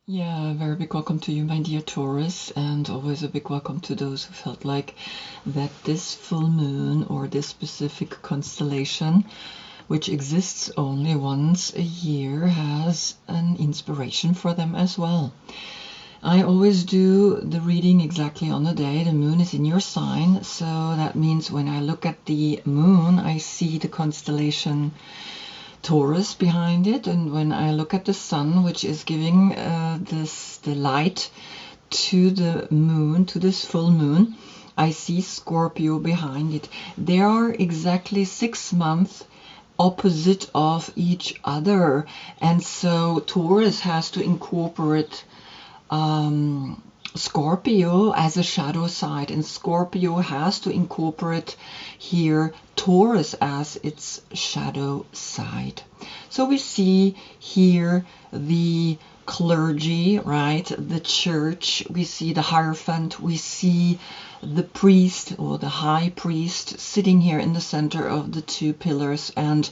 Yeah, a very big welcome to you, my dear Taurus, and always a big welcome to those who felt like that this full moon or this specific constellation, which exists only once a year, has an inspiration for them as well. I always do the reading exactly on the day. The moon is in your sign, so that means when I look at the moon, I see the constellation Taurus behind it, and when I look at the sun, which is giving the light to the moon, to this full moon, I see Scorpio behind it. They are exactly 6 months opposite of each other, and so Taurus has to incorporate Scorpio as a shadow side, and Scorpio has to incorporate here Taurus as its shadow side. So we see here the clergy, right? The church, we see the Hierophant, we see the priest or the high priest sitting here in the center of the two pillars, and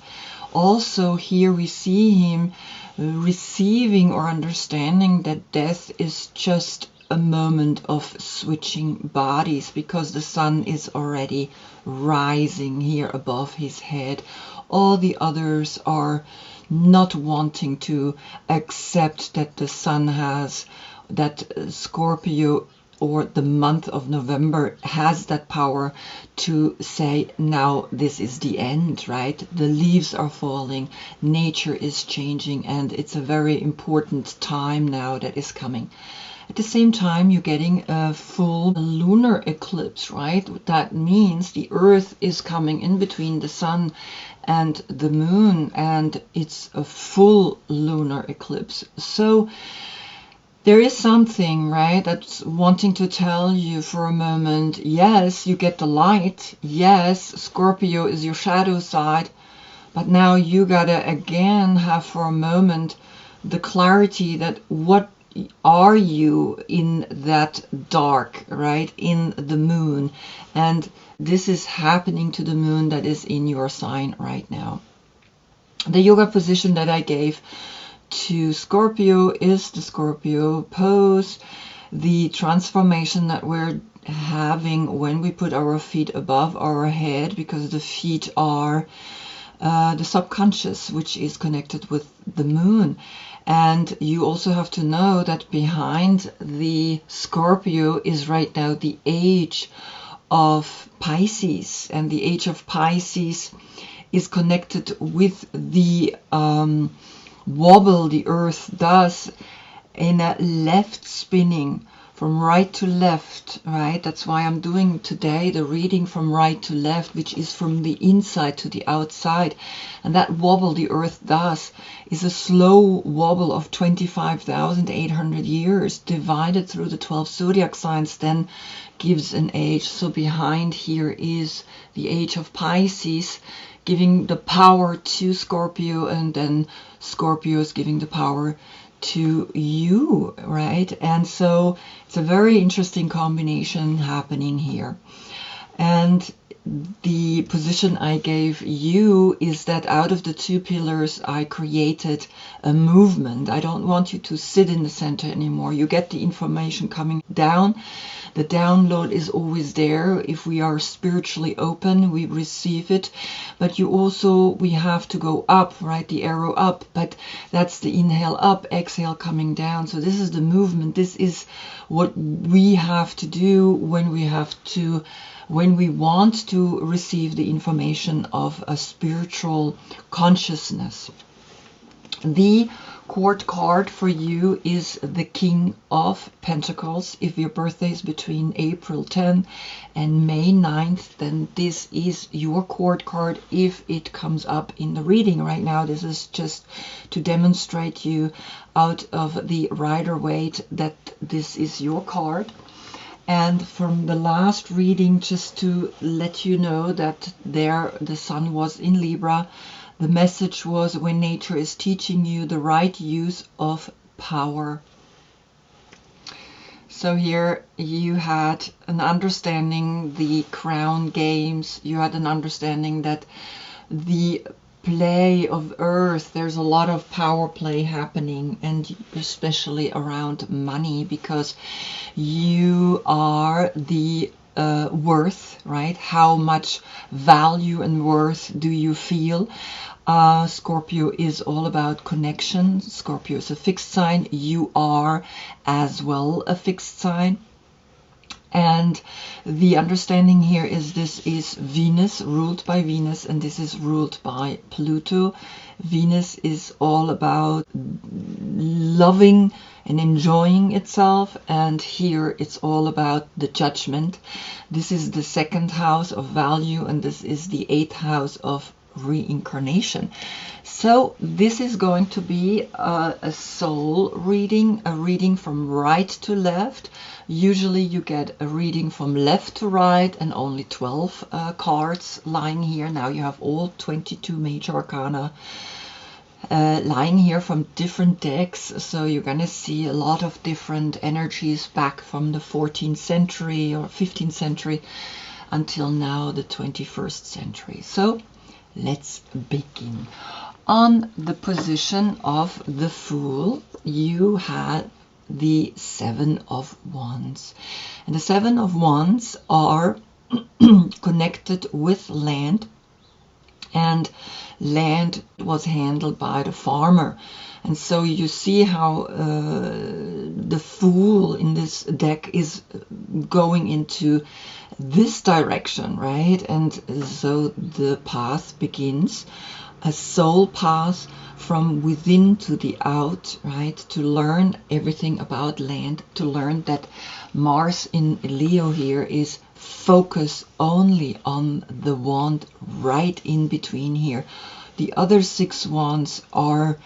also here we see him receiving or understanding that death is just a moment of switching bodies, because the sun is already rising here above his head. All the others are not wanting to accept that the sun has, that Scorpio or the month of November has that power to say, now this is the end, right? The leaves are falling, nature is changing, and it's a very important time now that is coming. At the same time, you're getting a full lunar eclipse, right? That means the Earth is coming in between the sun and the moon, and it's a full lunar eclipse. So there is something, right, that's wanting to tell you for a moment, yes, you get the light, yes, Scorpio is your shadow side, but now you gotta again have for a moment the clarity that what are you in that dark, right, in the moon, and this is happening to the moon that is in your sign right now. The yoga position that I gave to Scorpio is the Scorpio pose, the transformation that we're having when we put our feet above our head, because the feet are the subconscious, which is connected with the moon. And you also have to know that behind the Scorpio is right now the age of Pisces, and the age of Pisces is connected with the wobble the Earth does in a left spinning from right to left, right? That's why I'm doing today the reading from right to left, which is from the inside to the outside. And that wobble the Earth does is a slow wobble of 25,800 years divided through the 12 zodiac signs, then gives an age. So behind here is the age of Pisces, giving the power to Scorpio, and then Scorpio is giving the power to you, right? And so it's a very interesting combination happening here. And the position I gave you is that out of the two pillars, I created a movement. I don't want you to sit in the center anymore. You get the information coming down. The download is always there. If we are spiritually open, we receive it. But we have to go up, right? The arrow up. But that's the inhale up, exhale coming down. So this is the movement. This is what we have to do when we want to receive the information of a spiritual consciousness. The court card for you is the King of Pentacles. If your birthday is between April 10 and May 9th, then this is your court card if it comes up in the reading right now. This is just to demonstrate you out of the Rider-Waite that this is your card. And from the last reading, just to let you know that there the sun was in Libra. The message was when nature is teaching you the right use of power. So here you had an understanding, the crown games, you had an understanding that the play of earth. There's a lot of power play happening, and especially around money, because you are the worth, right? How much value and worth do you feel? Scorpio is all about connection. Scorpio is a fixed sign. You are as well a fixed sign. And the understanding here is this is Venus, ruled by Venus, and this is ruled by Pluto. Venus is all about loving and enjoying itself, and here it's all about the judgment. This is the second house of value, and this is the eighth house of reincarnation. So this is going to be a soul reading, a reading from right to left. Usually you get a reading from left to right, and only 12 cards lying here. Now you have all 22 major arcana lying here from different decks, so you're going to see a lot of different energies back from the 14th century or 15th century until now the 21st century. So let's begin. On the position of the Fool, you had the Seven of Wands. And the Seven of Wands are connected with land, and land was handled by the farmer. And so you see how the Fool in this deck is going into this direction, right? And so the path begins, a soul path from within to the out, right? To learn everything about land, to learn that Mars in Leo here is focus only on the wand right in between here. The other 6 wands are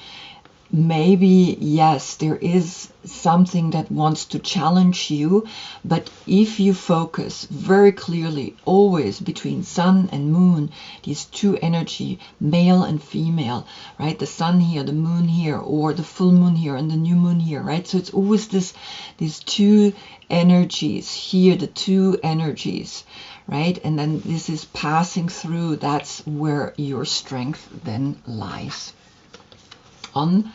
maybe, yes, there is something that wants to challenge you, but if you focus very clearly always between sun and moon, these two energy, male and female, right? The sun here, the moon here, or the full moon here and the new moon here, right? So it's always these two energies here, the two energies, right? And then this is passing through. That's where your strength then lies. On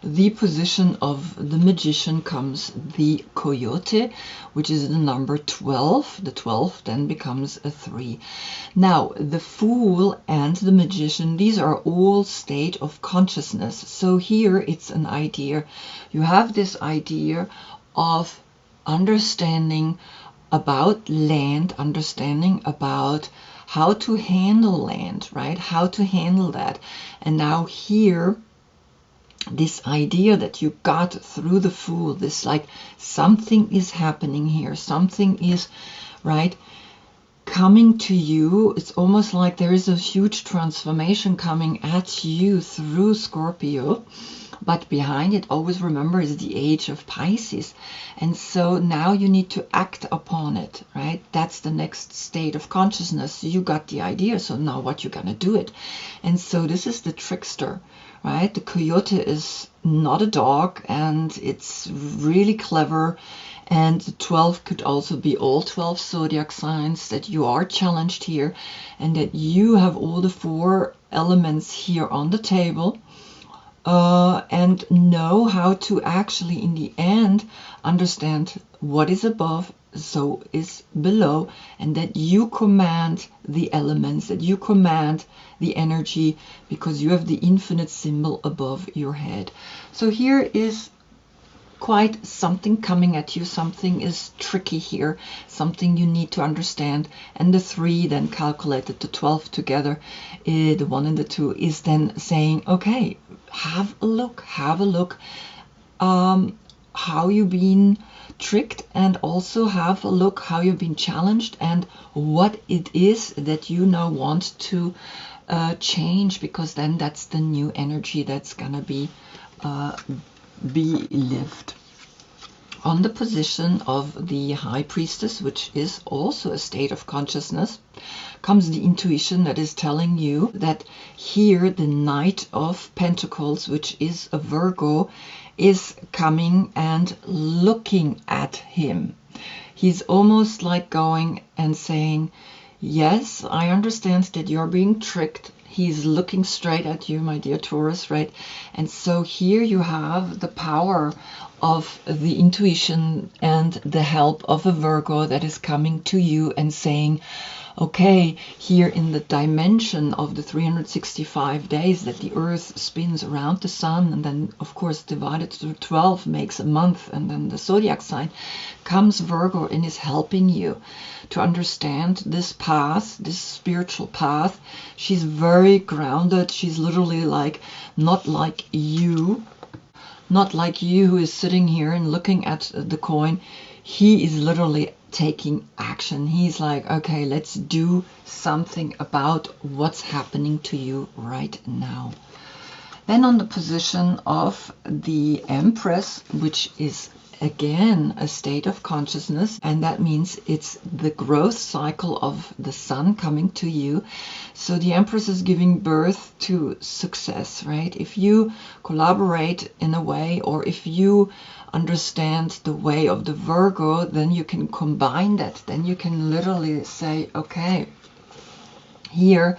the position of the Magician comes the Coyote, which is the number 12. The 12 then becomes a 3. Now, the Fool and the Magician, these are all state of consciousness. So here it's an idea. You have this idea of understanding about land, understanding about how to handle land, right? How to handle that. And now here, this idea that you got through the Fool, this like something is happening here, something is, right, coming to you. It's almost like there is a huge transformation coming at you through Scorpio, but behind it, always remember, is the age of Pisces. And so now you need to act upon it, right? That's the next state of consciousness. You got the idea, so now what you're gonna do it. And so this is the trickster, right? The Coyote is not a dog, and it's really clever. And the 12 could also be all 12 zodiac signs, that you are challenged here, and that you have all the 4 elements here on the table, and know how to actually, in the end, understand what is above, so is below, and that you command the elements, that you command the energy, because you have the infinite symbol above your head. So here is quite something coming at you. Something is tricky here, something you need to understand. And the 3 then calculated to 12 together, the 1 and the 2 is then saying, okay, have a look how you've been tricked, and also have a look how you've been challenged, and what it is that you now want to change, because then that's the new energy that's gonna be lived. On the position of the High Priestess, which is also a state of consciousness, comes the intuition that is telling you that here the Knight of Pentacles, which is a Virgo, is coming and looking at him. He's almost like going and saying, yes, I understand that you're being tricked. He's looking straight at you, my dear Taurus, right? And so here you have the power of the intuition and the help of a Virgo that is coming to you and saying, okay, here in the dimension of the 365 days that the Earth spins around the Sun, and then, of course, divided through 12 makes a month, and then the Zodiac sign, comes Virgo and is helping you to understand this path, this spiritual path. She's very grounded. She's literally like, not like you who is sitting here and looking at the coin. He is literally taking action. He's like, okay, let's do something about what's happening to you right now. Then on the position of the Empress, which is again a state of consciousness, and that means it's the growth cycle of the Sun coming to you. So the Empress is giving birth to success, right? If you collaborate in a way, or if you understand the way of the Virgo, then you can combine that. Then you can literally say, okay, here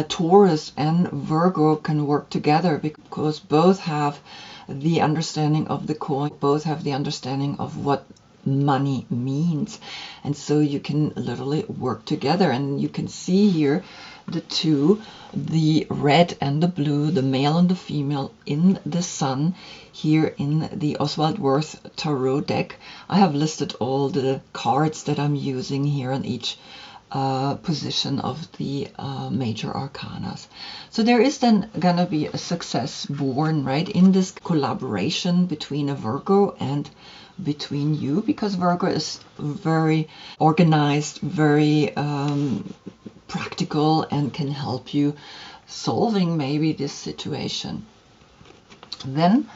Taurus and Virgo can work together, because both have the understanding of the coin, both have the understanding of what money means, and so you can literally work together. And you can see here the two, the red and the blue, the male and the female in the Sun here in the Oswald Wirth Tarot deck. I have listed all the cards that I'm using here on each position of the major arcanas. So there is then gonna be a success born, right, in this collaboration between a Virgo and between you, because Virgo is very organized, very practical, and can help you solving maybe this situation. Then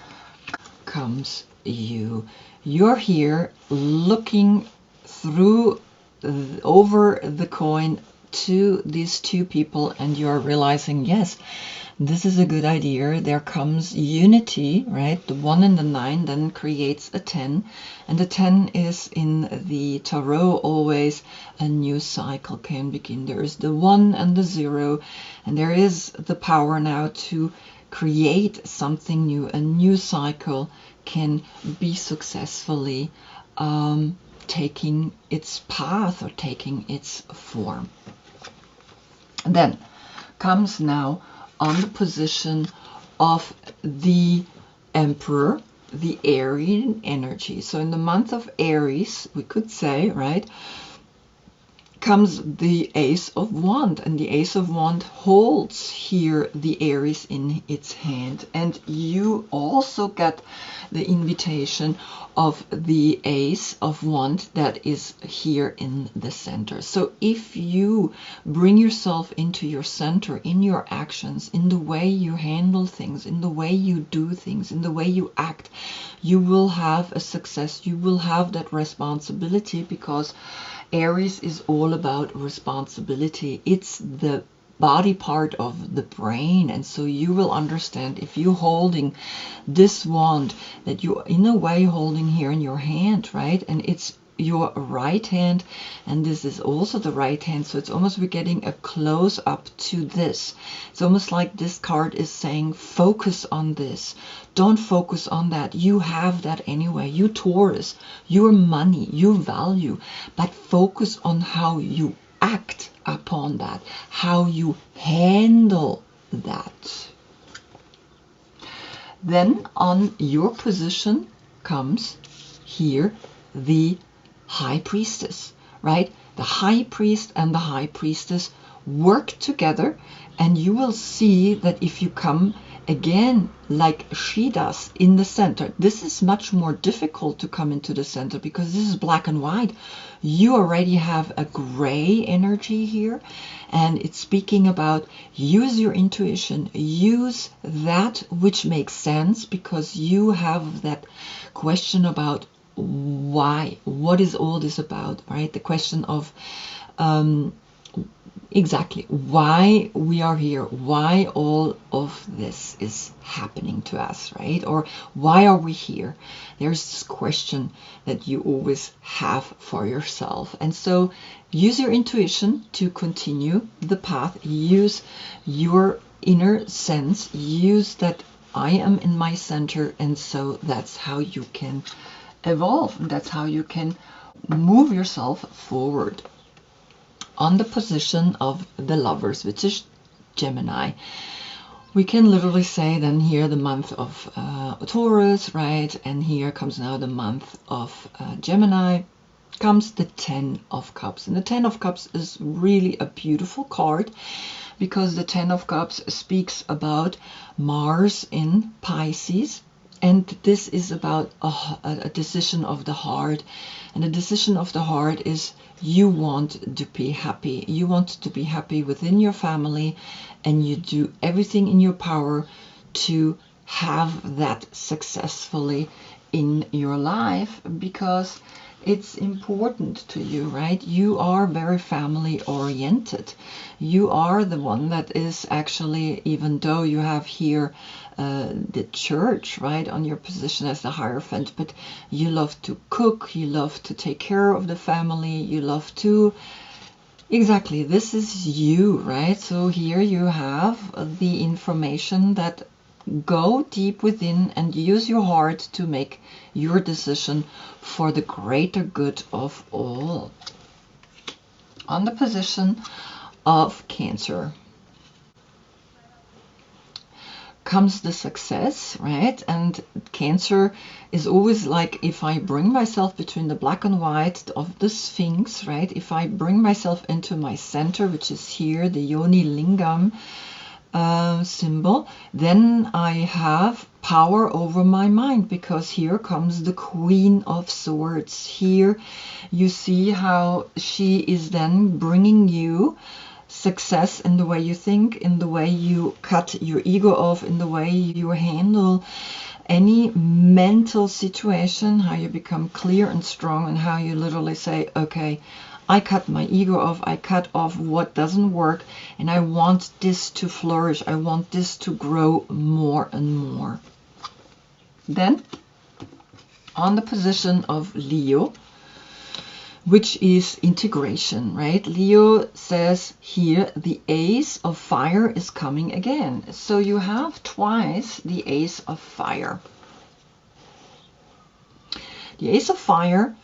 comes you. You're here looking through over the coin to these two people, and you're realizing, yes, this is a good idea. There comes unity, right? The 1 and the 9 then creates a 10, and the 10 is in the tarot always a new cycle can begin. There is the 1 and the 0, and there is the power now to create something new. A new cycle can be successfully taking its path or taking its form. And then comes now on the position of the Emperor, the Arian energy. So in the month of Aries, we could say, right, comes the Ace of Wands, and the Ace of Wands holds here the Aries in its hand, and you also get the invitation of the Ace of Wands that is here in the center. So if you bring yourself into your center, in your actions, in the way you handle things, in the way you do things, in the way you act, you will have a success. You will have that responsibility, because Aries is all about responsibility. It's the body part of the brain, and so you will understand, if you're holding this wand that you're in a way holding here in your hand, right, and it's your right hand, and this is also the right hand, so it's almost, we're getting a close up to this. It's almost like this card is saying, focus on this, don't focus on that. You have that anyway. You Taurus, your money, your value, but focus on how you act upon that, how you handle that. Then on your position comes here the High Priestess, right? The High Priest and the High Priestess work together, and you will see that if you come again like she does in the center, this is much more difficult to come into the center because this is black and white. You already have a gray energy here, and it's speaking about use your intuition, use that which makes sense, because you have that question about why, what is all this about, right? The question of exactly why we are here, why all of this is happening to us, right? Or why are we here? There's this question that you always have for yourself. And so use your intuition to continue the path, use your inner sense, use that I am in my center, and so that's how you can evolve, that's how you can move yourself forward. On the position of the Lovers, which is Gemini, we can literally say then here the month of Taurus, right? And here comes now the month of Gemini, comes the Ten of Cups. And the Ten of Cups is really a beautiful card, because the Ten of Cups speaks about Mars in Pisces. And this is about a decision of the heart. And the decision of the heart is you want to be happy. You want to be happy within your family, and you do everything in your power to have that successfully in your life, because it's important to you, right? You are very family oriented. You are the one that is actually, even though you have here the church, right, on your position as the Hierophant, but you love to cook, you love to take care of the family, you love to, exactly, this is you, right? So here you have the information that go deep within and use your heart to make your decision for the greater good of all. On the position of Cancer comes the Success, right? And Cancer is always like, if I bring myself between the black and white of the Sphinx, right? If I bring myself into my center, which is here, the Yoni Lingam symbol, then I have power over my mind, because here comes the Queen of Swords. Here you see how she is then bringing you success in the way you think, in the way you cut your ego off, in the way you handle any mental situation, how you become clear and strong, and how you literally say, okay, I cut my ego off, I cut off what doesn't work, and I want this to flourish, I want this to grow more and more. Then, on the position of Leo, which is integration, right? Leo says here, the Ace of Fire is coming again. So you have twice the Ace of Fire. The Ace of Fire,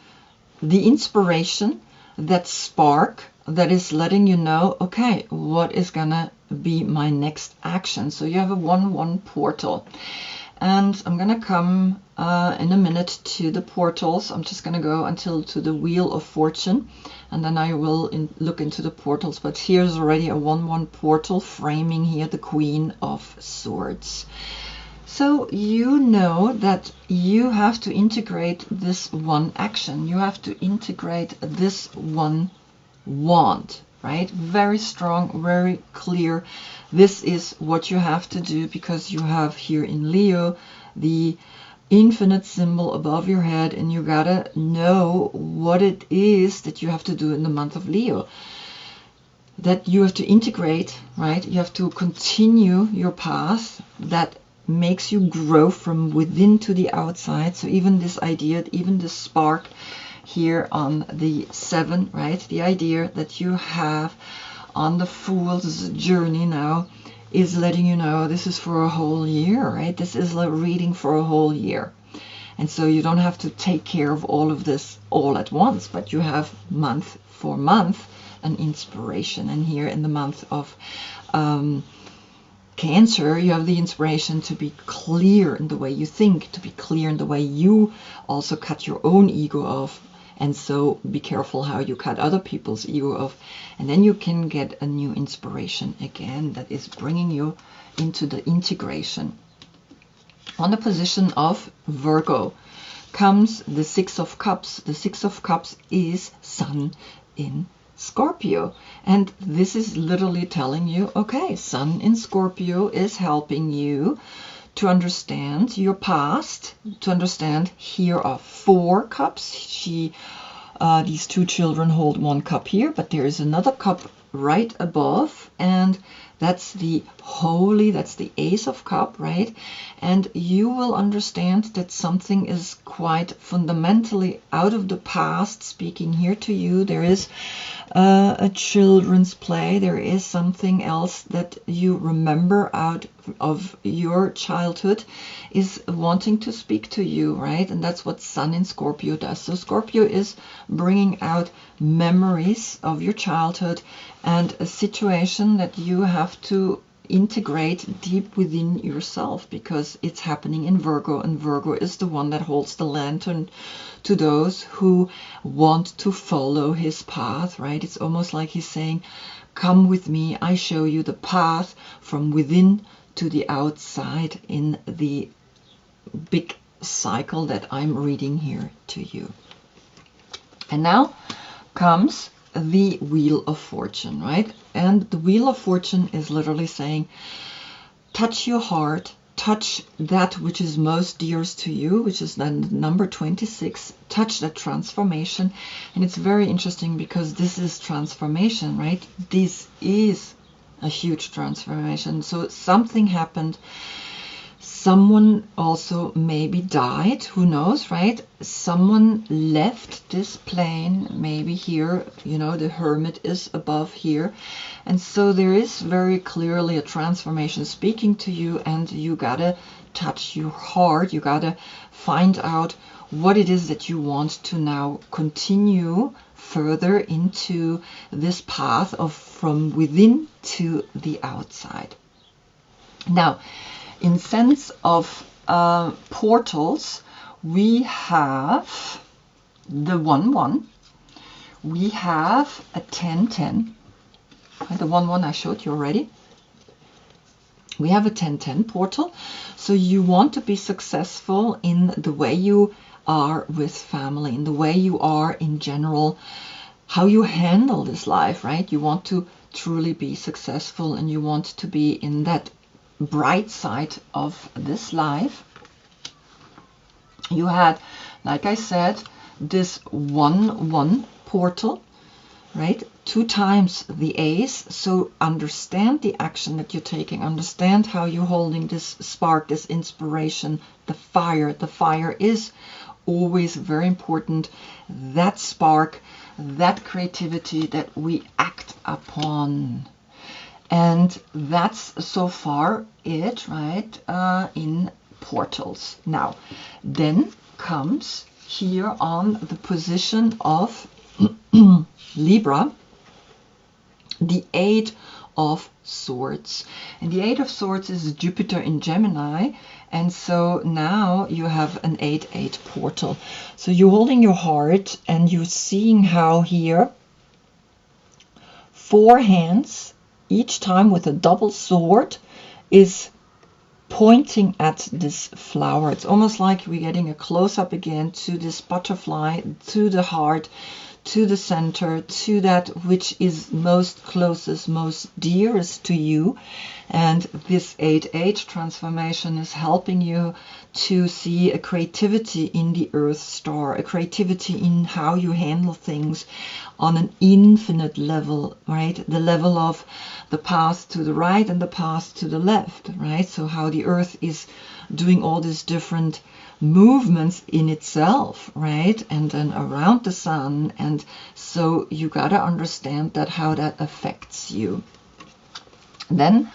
the inspiration, that spark that is letting you know, okay, what is gonna be my next action? So you have a 1-1 portal. And I'm gonna come in a minute to the portals. I'm just gonna go until to the Wheel of Fortune, and then I will look into the portals. But here's already a 1-1 portal framing here the Queen of Swords. So you know that you have to integrate this one action. You have to integrate this one want, right? Very strong, very clear. This is what you have to do, because you have here in Leo the infinite symbol above your head, and you gotta know what it is that you have to do in the month of Leo. That you have to integrate, right? You have to continue your path that makes you grow from within to the outside. So even this idea, even this spark here on the 7, right? The idea that you have on the Fool's journey now is letting you know this is for a whole year, right? This is a reading for a whole year. And so you don't have to take care of all of this all at once, but you have month for month an inspiration. And here in the month of Cancer, you have the inspiration to be clear in the way you think, to be clear in the way you also cut your own ego off. And so be careful how you cut other people's ego off. And then you can get a new inspiration again that is bringing you into the integration. On the position of Virgo comes the 6 of Cups. The 6 of Cups is Sun in Scorpio. And this is literally telling you, okay, Sun in Scorpio is helping you to understand your past, to understand here are 4 cups. These 2 children hold 1 cup here, but there is another cup right above, and that's the holy, that's the Ace of Cups, right? And you will understand that something is quite fundamentally out of the past speaking here to you. There is a children's play. There is something else that you remember out of your childhood is wanting to speak to you, right? And that's what Sun in Scorpio does. So Scorpio is bringing out memories of your childhood and a situation that you have to integrate deep within yourself, because it's happening in Virgo, and Virgo is the one that holds the lantern to those who want to follow his path, right? It's almost like he's saying, come with me, I show you the path from within to the outside in the big cycle that I'm reading here to you. And now comes the Wheel of Fortune, right? And the Wheel of Fortune is literally saying, touch your heart, touch that which is most dearest to you, which is then number 26, touch that transformation. And it's very interesting because this is transformation, right? This is a huge transformation. So something happened. Someone also maybe died, who knows, right? Someone left this plane, maybe here, you know, the Hermit is above here. And so there is very clearly a transformation speaking to you, and you gotta touch your heart. You gotta find out what it is that you want to now continue further into this path of from within to the outside. Now, in sense of portals, we have the 1-1, we have a 10-10, the 1-1 I showed you already. We have a 10-10 portal, so you want to be successful in the way you are with family, in the way you are in general, how you handle this life, right? You want to truly be successful, and you want to be in that bright side of this life. You had, like I said, this 1-1 portal, right? 2 times the Ace. So understand the action that you're taking, understand how you're holding this spark, this inspiration, the fire. The fire is always very important, that spark, that creativity that we act upon. And that's so far it, right, in portals. Now, then comes here on the position of Libra, the 8 of Swords. And the 8 of Swords is Jupiter in Gemini. And so now you have an 8-8 portal. So you're holding your heart and you're seeing how here 4 hands, each time with a double sword, is pointing at this flower. It's almost like we're getting a close-up again to this butterfly, to the heart, to the center, to that which is most closest, most dearest to you. And this 8-8 transformation is helping you to see a creativity in the Earth star, a creativity in how you handle things on an infinite level, right? The level of the path to the right and the path to the left, right? So how the Earth is doing all these different movements in itself, right? And then around the sun. And so you gotta understand that, how that affects you. Then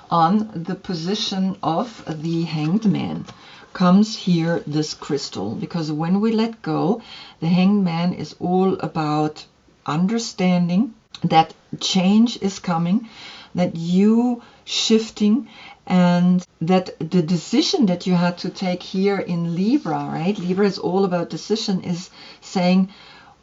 on the position of the Hanged Man comes here this crystal, because when we let go, the Hanged Man is all about understanding that change is coming, that you shifting, and that the decision that you had to take here in Libra, right? Libra is all about decision, is saying,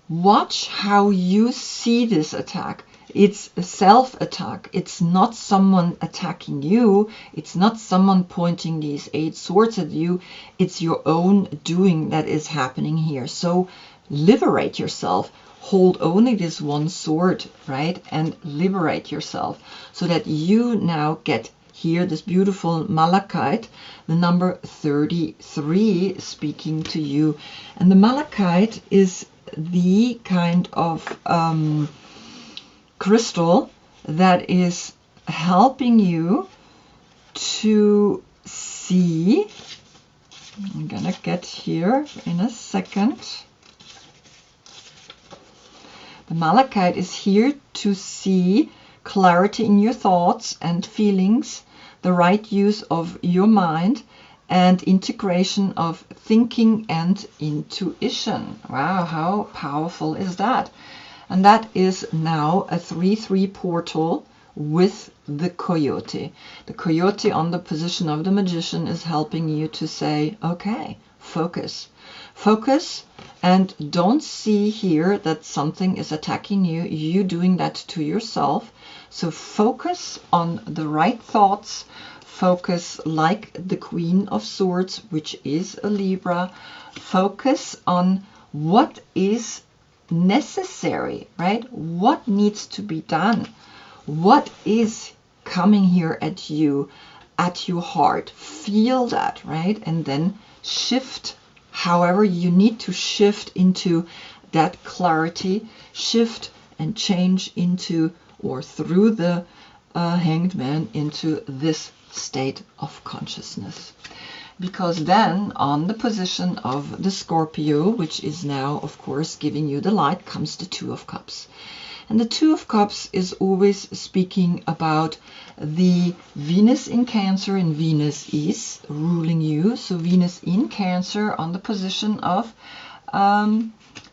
watch how you see this attack. It's a self-attack. It's not someone attacking you. It's not someone pointing these 8 swords at you. It's your own doing that is happening here. So liberate yourself. Hold only this one sword, right? And liberate yourself, so that you now get here this beautiful malachite, the number 33, speaking to you. And the malachite is the kind of crystal that is helping you to see. I'm gonna get here in a second. The Malachite is here to see clarity in your thoughts and feelings, the right use of your mind, and integration of thinking and intuition. Wow, how powerful is that? And that is now a 3/3 portal with the coyote. The coyote on the position of the magician is helping you to say, okay, focus. Focus, and don't see here that something is attacking you. You doing that to yourself. So focus on the right thoughts. Focus like the Queen of Swords, which is a Libra. Focus on what is necessary, right? What needs to be done? What is coming here at you, at your heart? Feel that, right? And then shift however you need to shift into that clarity, shift and change into or through the Hanged Man into this state of consciousness. Because then on the position of the Scorpio, which is now of course giving you the light, comes the Two of Cups. And the Two of Cups is always speaking about the Venus in Cancer, and Venus is ruling you. So Venus in Cancer on the position of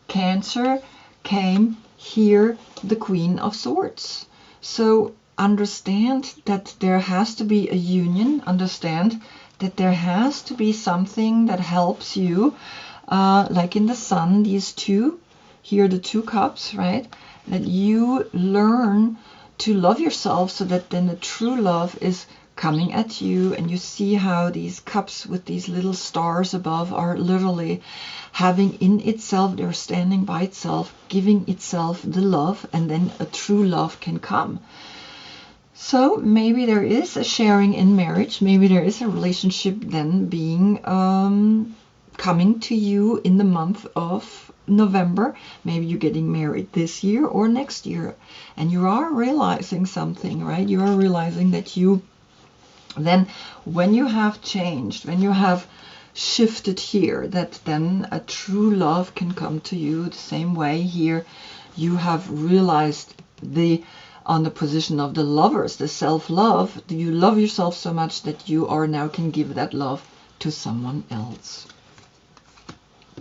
Cancer came here the Queen of Swords. So understand that there has to be a union. Understand that there has to be something that helps you, like in the Sun, these two, here the Two Cups, right? That you learn to love yourself so that then the true love is coming at you, and you see how these cups with these little stars above are literally having in itself, they're standing by itself, giving itself the love, and then a true love can come. So maybe there is a sharing in marriage, maybe there is a relationship then being coming to you in the month of November. Maybe you're getting married this year or next year, and you are realizing something, right? You are realizing that you then, when you have changed, when you have shifted here, that then a true love can come to you. The same way here you have realized on the position of the Lovers, the self-love, you love yourself so much that you are now can give that love to someone else.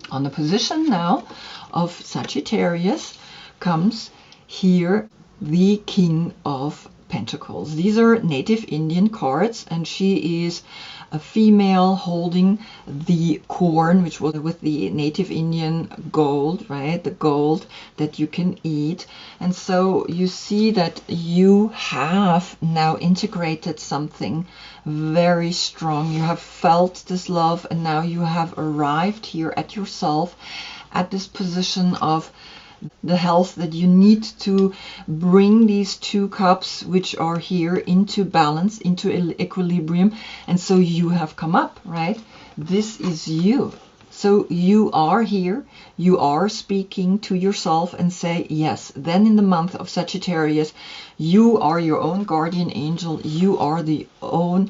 On the position now of Sagittarius comes here the King of Pentacles. These are native Indian cards, and she is a female holding the corn, which was with the native Indian gold, right? The gold that you can eat. And so you see that you have now integrated something very strong. You have felt this love, and now you have arrived here at yourself at this position of the health that you need to bring these two cups, which are here, into balance, into equilibrium. And so you have come up, right? This is you. So you are here, you are speaking to yourself and say, yes, then in the month of Sagittarius, you are your own guardian angel, you are the own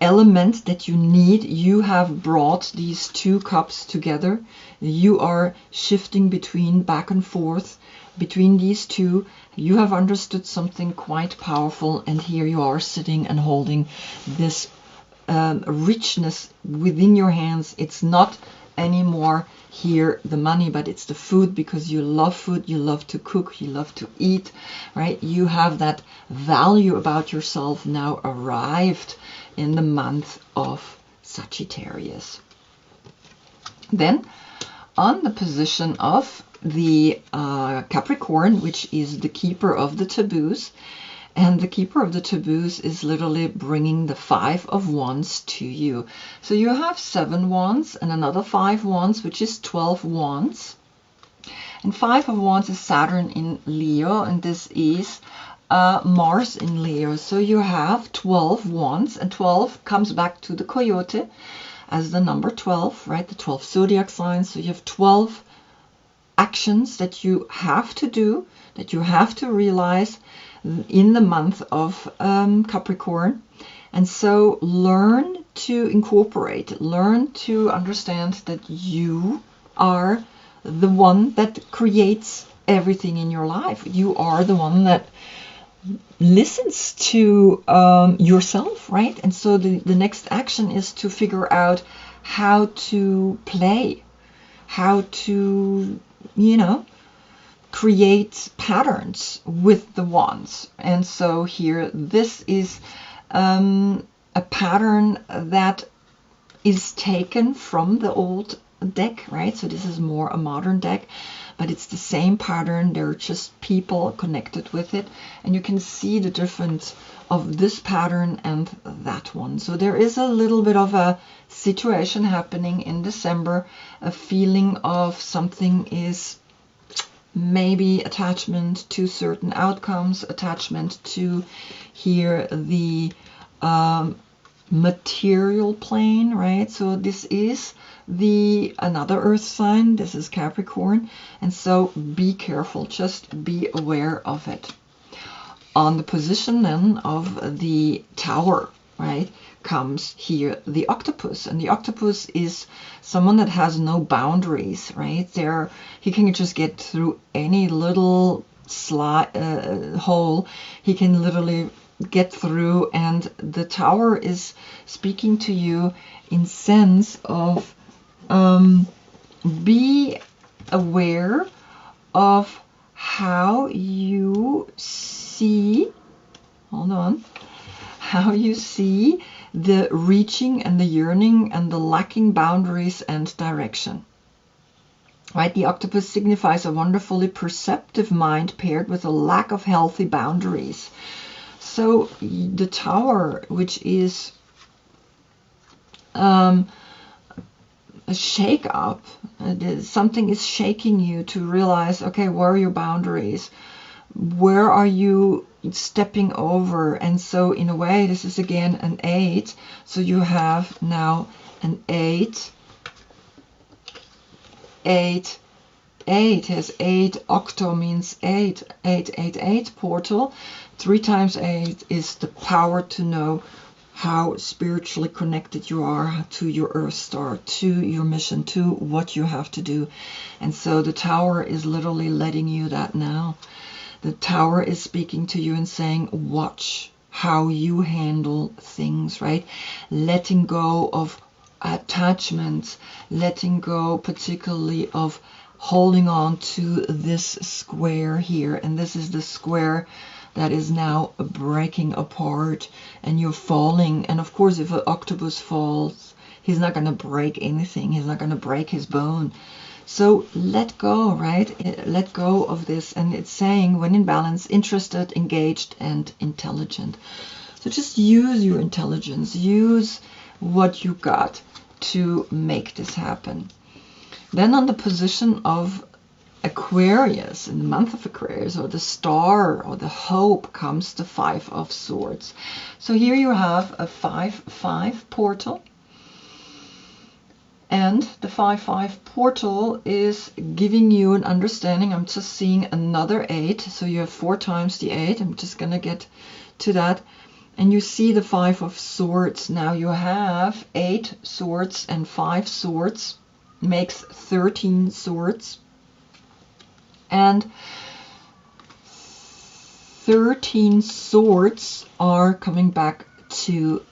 element that you need. You have brought these two cups together. You are shifting between back and forth between these two. You have understood something quite powerful, and here you are sitting and holding this richness within your hands. It's not anymore here the money, but it's the food, because you love food, you love to cook, you love to eat, right? You have that value about yourself now arrived in the month of Sagittarius. Then on the position of the Capricorn, which is the keeper of the taboos, and the keeper of the taboos is literally bringing the 5 of Wands to you. So you have 7 wands and another 5 wands, which is 12 wands. And 5 of Wands is Saturn in Leo, and this is Mars in Leo. So you have 12 wands, and 12 comes back to the coyote as the number 12, right? The 12 zodiac signs. So you have 12 actions that you have to do, that you have to realize in the month of Capricorn. And so learn to incorporate, learn to understand that you are the one that creates everything in your life. You are the one that listens to yourself, right? And so the next action is to figure out how to play, how to, create patterns with the wands. And so here, this is a pattern that is taken from the old deck, right? So this is more a modern deck, but it's the same pattern. There are just people connected with it, and you can see the difference of this pattern and that one. So there is a little bit of a situation happening in December, a feeling of something is maybe attachment to certain outcomes, attachment to here the material plane, right? So this is another earth sign, this is Capricorn, and so be careful, just be aware of it. On the position then of the Tower, right, comes here the octopus, and the octopus is someone that has no boundaries, right? He can just get through any little hole. He can literally get through, and the Tower is speaking to you in sense of be aware of how you see, how you see the reaching and the yearning and the lacking boundaries and direction. Right? The octopus signifies a wonderfully perceptive mind paired with a lack of healthy boundaries. So the Tower, which is a shake up, something is shaking you to realize, okay, where are your boundaries? Where are you stepping over? And so in a way, this is again an 8. So you have now an 8. 8 has 8. Octo means 8. 8 portal. 3 times 8 is the power to know how spiritually connected you are to your earth star, to your mission, to what you have to do. And so the Tower is literally letting you that now. The Tower is speaking to you and saying, watch how you handle things, right? Letting go of attachments, letting go particularly of holding on to this square here. And this is the square that is now breaking apart, and you're falling. And of course, if an octopus falls, he's not going to break anything. He's not going to break his bone. So let go, right? Let go of this. And it's saying, when in balance, interested, engaged, and intelligent. So just use your intelligence. Use what you got to make this happen. Then on the position of Aquarius, in the month of Aquarius, or the star or the hope, comes the 5 of Swords. So here you have a 5-5 portal. And the 5-5 portal is giving you an understanding. I'm just seeing another 8. So you have 4 times the 8. I'm just going to get to that. And you see the 5 of Swords. Now you have 8 swords and 5 swords. Makes 13 swords. And 13 swords are coming back to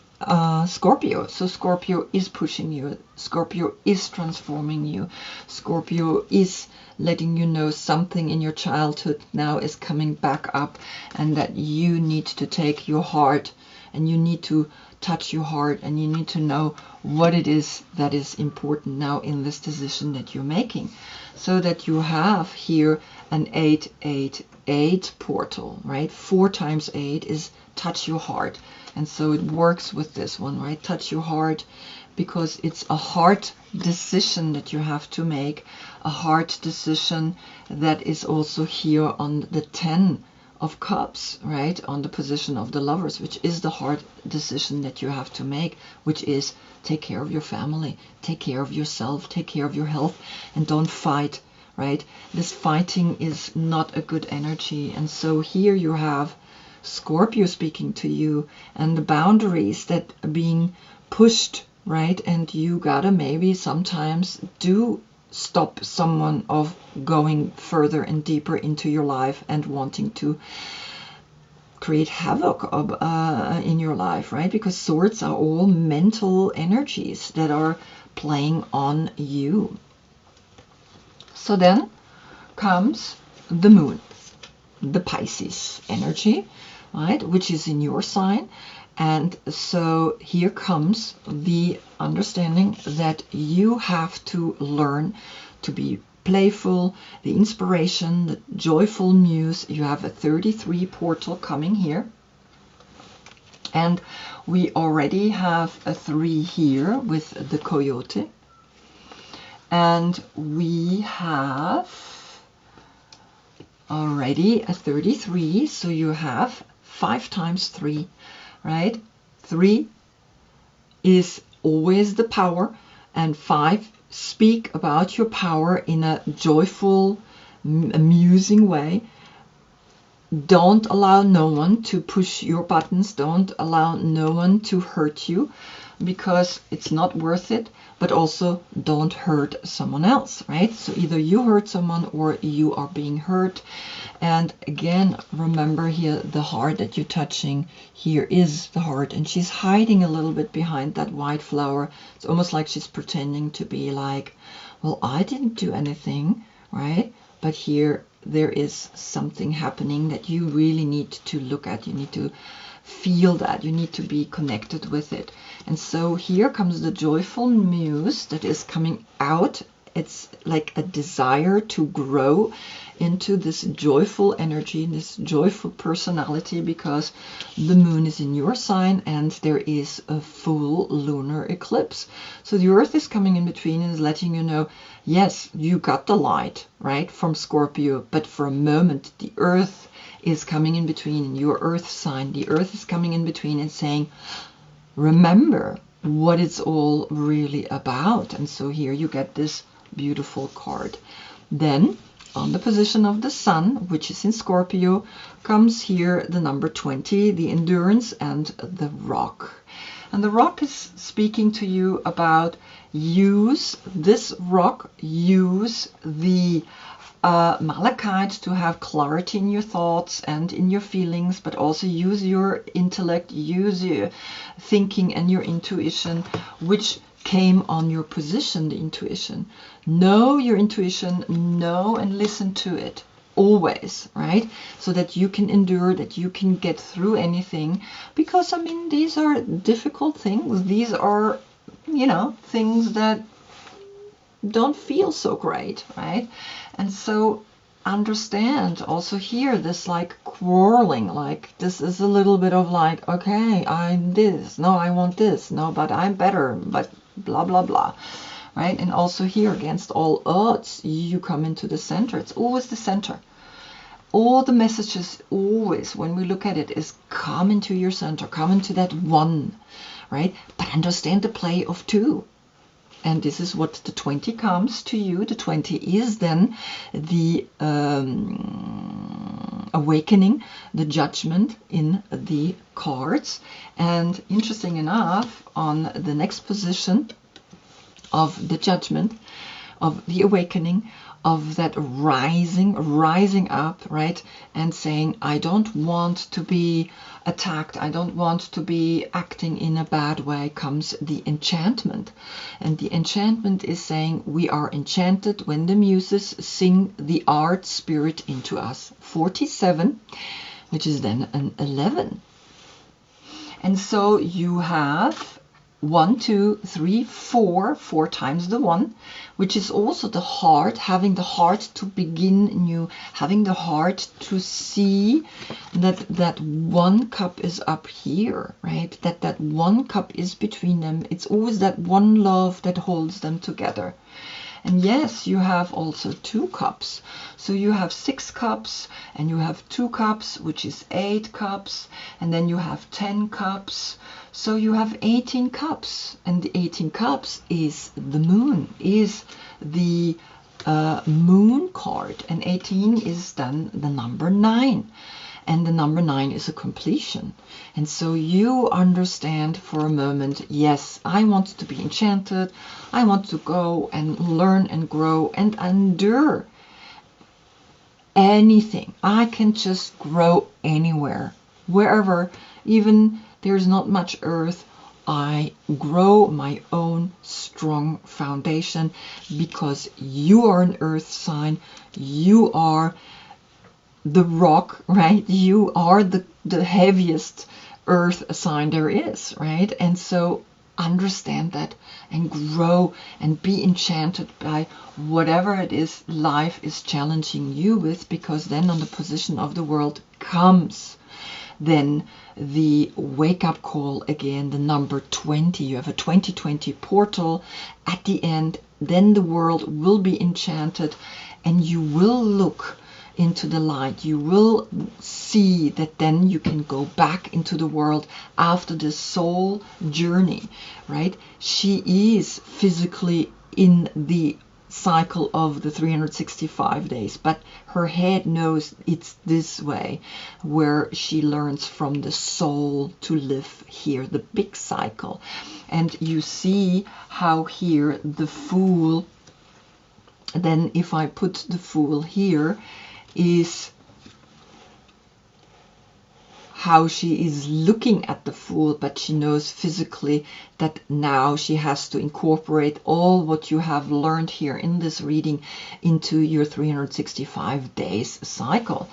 Scorpio. So Scorpio is pushing you. Scorpio is transforming you. Scorpio is letting you know something in your childhood now is coming back up, and that you need to take your heart and you need to touch your heart, and you need to know what it is that is important now in this decision that you're making. So that you have here an 8-8-8 portal, right? 4 times 8 is touch your heart. And so it works with this one, right? Touch your heart, because it's a heart decision that you have to make. A heart decision that is also here on the 10 of Cups, right? On the position of the Lovers, which is the hard decision that you have to make, which is take care of your family, take care of yourself, take care of your health, and don't fight, right? This fighting is not a good energy. And so here you have Scorpio speaking to you, and the boundaries that are being pushed, right? And you gotta maybe sometimes do stop someone of going further and deeper into your life and wanting to create havoc in your life, right? Because swords are all mental energies that are playing on you. So then comes the moon, the Pisces energy, right, which is in your sign. And so here comes the understanding that you have to learn to be playful, the inspiration, the joyful muse. You have a 33 portal coming here. And we already have a 3 here with the coyote. And we have already a 33, so you have 5 times 3, right? 3 is always the power, and 5 speak about your power in a joyful, amusing way. Don't allow no one to push your buttons. Don't allow no one to hurt you, because it's not worth it. But also don't hurt someone else, right? So either you hurt someone or you are being hurt. And again, remember here, the heart that you're touching here is the heart, and she's hiding a little bit behind that white flower. It's almost like she's pretending to be like, well, I didn't do anything, right? But here there is something happening that you really need to look at. You need to feel that. You need to be connected with it. And so here comes the joyful muse that is coming out. It's like a desire to grow into this joyful energy, this joyful personality, because the moon is in your sign and there is a full lunar eclipse. So the earth is coming in between and is letting you know, yes, you got the light, right, from Scorpio, but for a moment the earth is coming in between, in your earth sign. The earth is coming in between and saying, remember what it's all really about. And so here you get this beautiful card. Then on the position of the sun, which is in Scorpio, comes here the number 20, the endurance and the rock. And the rock is speaking to you about use this rock, use the malachite to have clarity in your thoughts and in your feelings, but also use your intellect, use your thinking and your intuition, which came on your position, the intuition. Know your intuition, know and listen to it always, right? So that you can endure, that you can get through anything. Because, I mean, these are difficult things. These are, you know, things that don't feel so great, right? And so understand also here this like quarreling, like this is a little bit of like, okay, I'm this, no, I want this, no, but I'm better, but blah blah blah, right? And also here, against all odds, you come into the center. It's always the center. All the messages always, when we look at it, is come into your center, come into that one, right? But understand the play of 2. And this is what the 20 comes to you. The 20 is then the awakening, the judgment in the cards. And interesting enough, on the next position of the judgment, of the awakening, of that rising up, right? And saying, I don't want to be attacked, I don't want to be acting in a bad way, comes the enchantment. And the enchantment is saying we are enchanted when the muses sing the art spirit into us. 47, which is then an 11. And so you have 1, 2, 3, 4 times the 1, which is also the heart, having the heart to begin new, having the heart to see that one cup is up here, right? That one cup is between them. It's always that one love that holds them together. And yes, you have also 2 cups. So you have 6 cups, and you have 2 cups, which is 8 cups, and then you have 10 cups. So you have 18 cups, and the 18 cups is the moon, is the moon card, and 18 is then the number 9, and the number 9 is a completion. And so you understand for a moment, yes, I want to be enchanted, I want to go and learn and grow and endure anything. I can just grow anywhere, wherever, even there's not much earth. I grow my own strong foundation, because you are an earth sign, you are the rock, right? You are the heaviest earth sign there is, right? And so understand that and grow and be enchanted by whatever it is life is challenging you with, because then on the position of the world comes then the wake-up call again, the number 20. You have a 2020 portal at the end. Then the world will be enchanted, and you will look into the light. You will see that then you can go back into the world after the soul journey, right? She is physically in the cycle of the 365 days, but her head knows it's this way, where she learns from the soul to live here, the big cycle. And you see how here the Fool, then if I put the Fool here, is how she is looking at the Fool, but she knows physically that now she has to incorporate all what you have learned here in this reading into your 365 days cycle.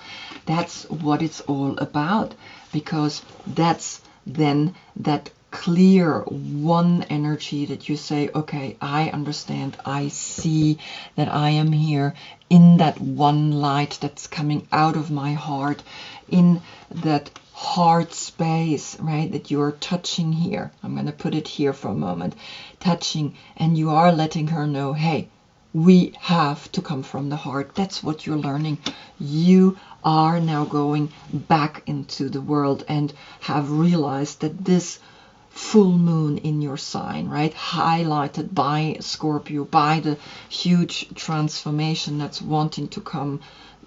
That's what it's all about, because that's then that clear one energy that you say, okay, I understand, I see that I am here in that one light that's coming out of my heart, in that heart space, right, that you're touching here. I'm going to put it here for a moment, touching, and you are letting her know, hey, we have to come from the heart. That's what you're learning. You are now going back into the world and have realized that this full moon in your sign, right, highlighted by Scorpio, by the huge transformation that's wanting to come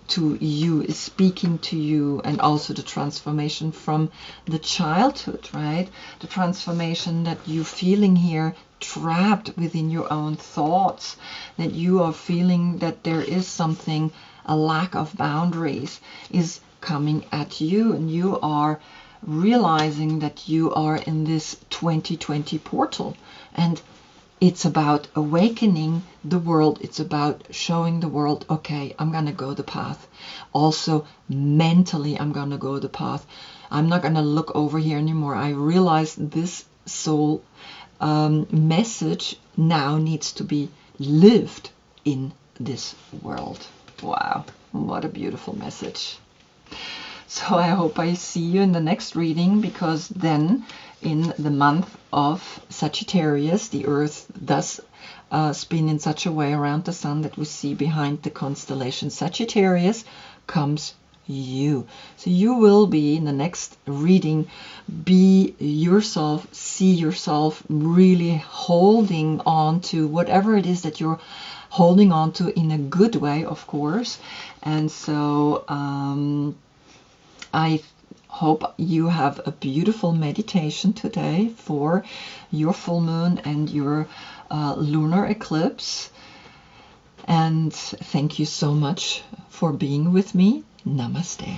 to you, is speaking to you, and also the transformation from the childhood, right? The transformation that you're feeling here, trapped within your own thoughts, that you are feeling that there is something, a lack of boundaries is coming at you, and you are realizing that you are in this 2020 portal, and it's about awakening the world. It's about showing the world, okay, I'm going to go the path. Also, mentally, I'm going to go the path. I'm not going to look over here anymore. I realize this soul message now needs to be lived in this world. Wow, what a beautiful message. So I hope I see you in the next reading, because then in the month of Sagittarius, the Earth does spin in such a way around the Sun that we see behind the constellation Sagittarius comes you. So you will be in the next reading, be yourself, see yourself really holding on to whatever it is that you're holding on to, in a good way, of course. And so I hope you have a beautiful meditation today for your full moon and your lunar eclipse. And thank you so much for being with me. Namaste.